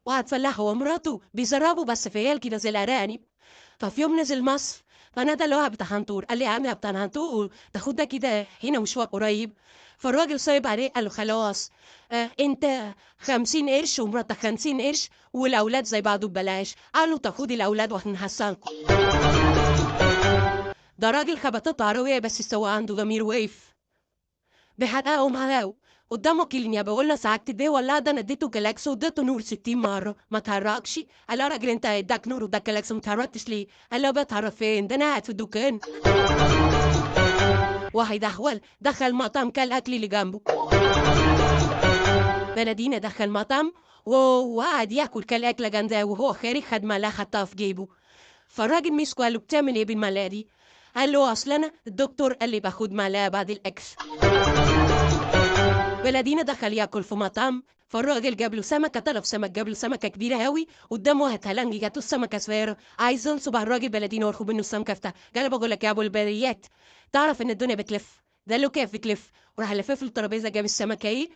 واحد فلاح هو ومراته بيزرعوا بس في عيال كده زي الأرانب. ففي يوم نزل مصر فنادى الواحد بتاع هنطور، قال لي يا عم يا بتاع هنطور تاخدنا كده هنا مشوار قريب. فالراجل صايب عليه قال له خلاص، انت 50 قرش ومراتك 50 قرش والاولاد زي بعضه ببلاش. قال له تاخدي الاولاد وهنحصلكم. ده راجل خبطته عربية بس السواق عنده ضمير وقف بحقهم هلاو قدامه كلمة بقول له ساعات دي ولا ده انا اديته جلاكس واديته نور 60 مرة ما تهرقش. قال له يا راجل انت اداك نور واداك جلاكس ما تهرقتش ليه؟ قال له بتهرب فين؟ ده انا قاعد في الدكان. واحد احول دخل مطعم كل الاكل اللي جنبه. بلدينا دخل مطعم وقعد ياكل كل اكله جنبه وهو خارج خد ملاحه حطها في جيبه. فالراجل مسكه قال له بتعمل ايه بالملايه دي؟ قال له اصل انا الدكتور قال لي باخد ملايه بعد الاكل. بلدينا دخل ياكل في مطعم فالراجل جاب له سمكه، طلب سمك، جاب له سمكه كبيره قوي قدامه واحد هلنجي جات له السمكه صغيره عايز ينصب على الراجل. بلدينا وارخب منه السمكه افتح. قال له بقول لك يا ابو البريات تعرف ان الدنيا بتلف؟ قال له كيف بتلف؟ وراح لفف له الترابيزه جاب السمكه ايه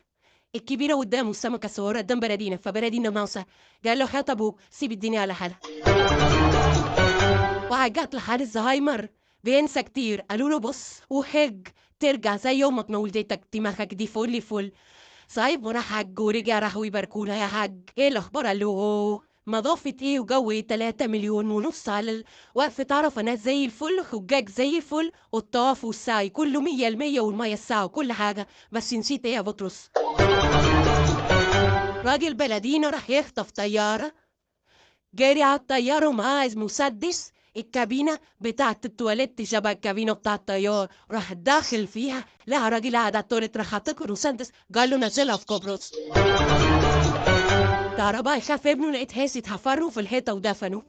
الكبيره قدامه السمكه الصغيره قدام بلدينا. فبلدينا ماوسه قال له حياة ابوك سيب الدنيا على حالها. وعجت لحال الزهايمر بينسى كتير. قالوا له بص وحج ترجع زي يومك ما ولدتك دماغك دي فل فل. صايب وراح حج ورجع راحوا يباركونا يا حاج ايه الاخبار؟ قال له مضافة ايه وجو ايه 3 مليون ونص على وقفة عرفة ناس زي الفل حجاج زي الفل والطواف والسعي كله 100% والمية الساعة وكل حاجة. بس نسيت ايه يا بطرس؟ راجل بلدينا راح يخطف طيارة جاري على الطيارة ومعاه مسدس. الكابينة بتاعت التواليت شبه الكابينة بتاع الطيار راح داخل فيها لقى راجل قاعد على التواليت راح حاطط له مسدس قال له نزلها في قبرص. كهرباء يخاف ابنه لقيت هاسي حفره في الحيطة ودفنه.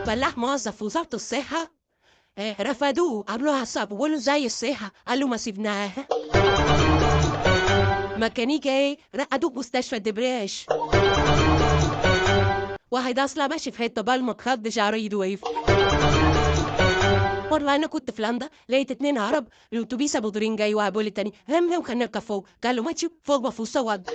فلاح موظف في وزارة الصحة رفضوه عملوا عصاب وقالوا زي الصحة قال له ما سيبناها. ميكانيكا ايه رقدوه مستشفى دبريش. واحد اصلا ماشي في حته بالمك خد شعريد وقف. والله انا كنت في لندا لقيت 2 عرب الاتوبيس ابو درين جاي وابو لي تاني هم خلينا نركب فوق. قال له ماشي فوق مفروض سواد.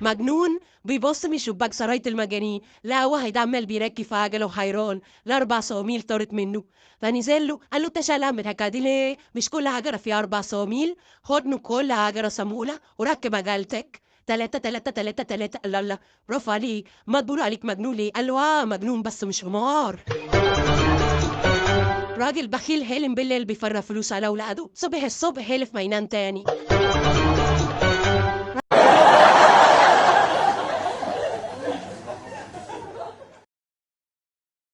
مجنون بيبص من شباك سراية المجانين لا واحد عمال بيركب في عجله وحيران ال4 صواميل طارت منه. فنزل له قال له انت شايل هم الحكايه دي ليه؟ مش كل عجله فيها 4 صواميل؟ خد كل عجله صاموله وركب عجلتك 3 3 3 3. لا لا برافو عليك ما تقولوا عليك مجنون ليه؟ قال له مجنون بس مش حمار. راجل بخيل حلم بالليل بيفرق فلوس على اولاده صبح الصبح حلف ما ينام تاني.